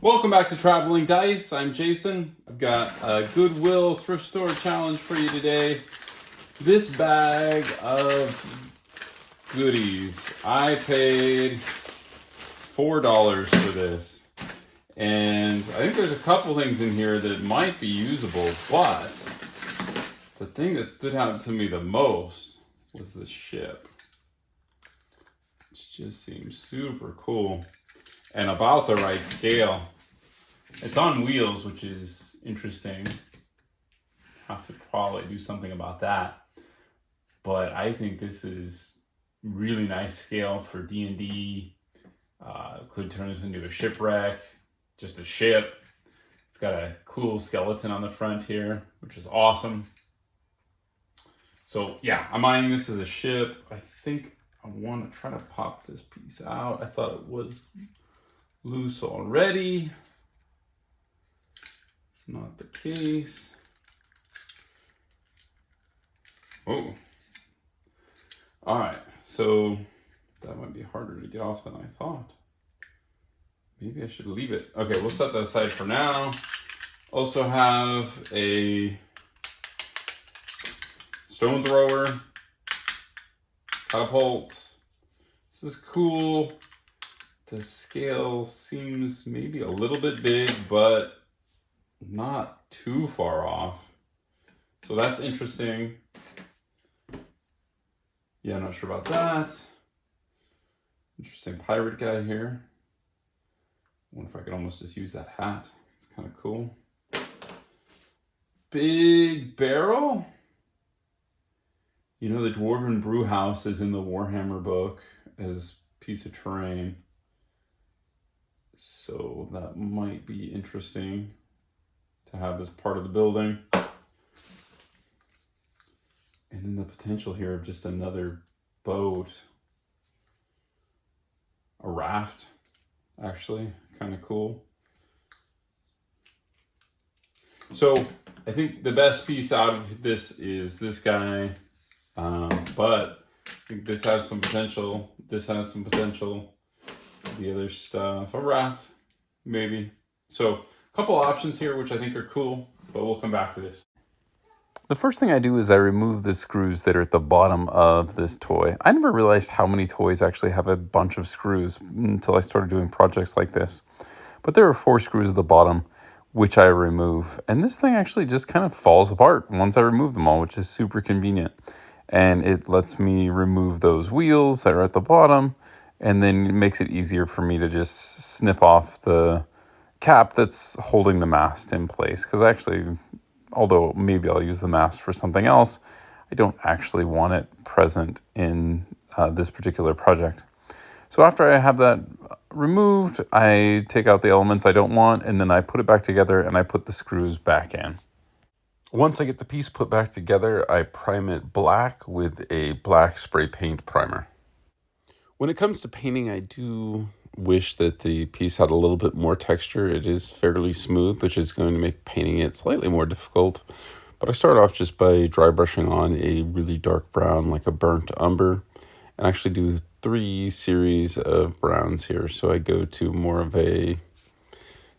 Welcome back to Traveling Dice. I'm Jason. I've got a Goodwill thrift store challenge for you today. This bag of goodies, I paid $4 for this. And I think there's a couple things in here that might be usable, but the thing that stood out to me the most was the ship. It just seems super cool. And about the right scale. It's on wheels, which is interesting. Have to probably do something about that. But I think this is really nice scale for D&D. Could turn this into a shipwreck, just a ship. It's got a cool skeleton on the front here, which is awesome. So yeah, I'm eyeing this as a ship. I think I want to try to pop this piece out. I thought it was loose already. It's not the case. Oh. Alright, so that might be harder to get off than I thought. Maybe I should leave it. Okay, we'll set that aside for now. Also have a stone thrower, catapult. This is cool. The scale seems maybe a little bit big, but not too far off. So that's interesting. Yeah, I'm not sure about that. Interesting pirate guy here. I wonder if I could almost just use that hat. It's kind of cool. Big barrel. You know, the Dwarven brew house is in the Warhammer book as a piece of terrain. So that might be interesting to have as part of the building. And then the potential here of just another boat. A raft, actually, kind of cool. So I think the best piece out of this is this guy. But I think this has some potential. This has some potential. The other stuff, a raft, maybe. So a couple options here, which I think are cool, but we'll come back to this. The first thing I do is I remove the screws that are at the bottom of this toy. I never realized how many toys actually have a bunch of screws until I started doing projects like this. But there are 4 screws at the bottom, which I remove. And this thing actually just kind of falls apart once I remove them all, which is super convenient. And it lets me remove those wheels that are at the bottom, and then it makes it easier for me to just snip off the cap that's holding the mast in place. Because actually, although maybe I'll use the mast for something else, I don't actually want it present in this particular project. So after I have that removed, I take out the elements I don't want, and then I put it back together and I put the screws back in. Once I get the piece put back together, I prime it black with a black spray paint primer. When it comes to painting, I do wish that the piece had a little bit more texture. It is fairly smooth, which is going to make painting it slightly more difficult. But I start off just by dry brushing on a really dark brown, like a burnt umber, and actually do 3 series of browns here. So I go to more of a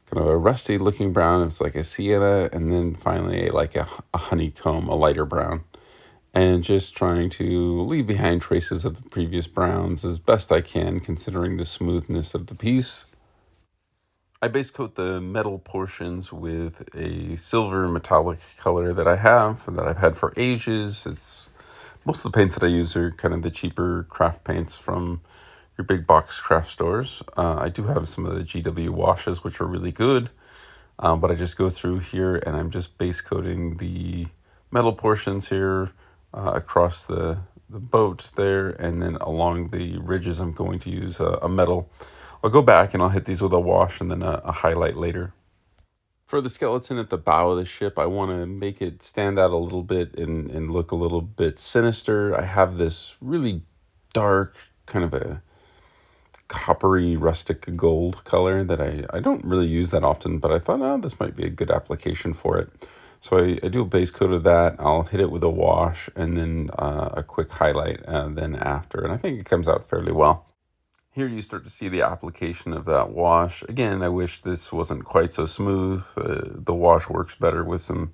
kind of a rusty looking brown. It's like a sienna, and then finally like a honeycomb, a lighter brown. And just trying to leave behind traces of the previous browns as best I can, considering the smoothness of the piece. I base coat the metal portions with a silver metallic color that I've had for ages. It's most of the paints that I use are kind of the cheaper craft paints from your big box craft stores. I do have some of the GW washes, which are really good. But I just go through here and I'm just base coating the metal portions here across the boat there, and then along the ridges I'm going to use a metal. I'll go back and I'll hit these with a wash and then a highlight later. For the skeleton at the bow of the ship, I want to make it stand out a little bit and look a little bit sinister. I have this really dark, kind of a coppery rustic gold color that I don't really use that often, but I thought, this might be a good application for it. So I do a base coat of that. I'll hit it with a wash and then a quick highlight then after, and I think it comes out fairly well. Here you start to see the application of that wash. Again, I wish this wasn't quite so smooth. The wash works better with some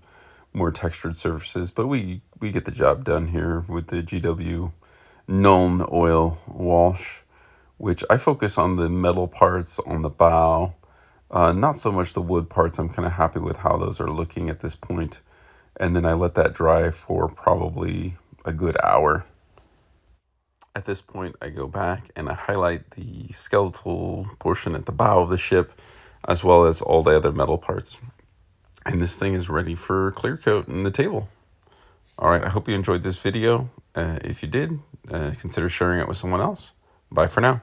more textured surfaces, but we get the job done here with the GW Nuln Oil Wash, which I focus on the metal parts on the bow, not so much the wood parts. I'm kind of happy with how those are looking at this point. And then I let that dry for probably a good hour. At this point, I go back and I highlight the skeletal portion at the bow of the ship, as well as all the other metal parts. And this thing is ready for clear coat in the table. All right, I hope you enjoyed this video. If you did, consider sharing it with someone else. Bye for now.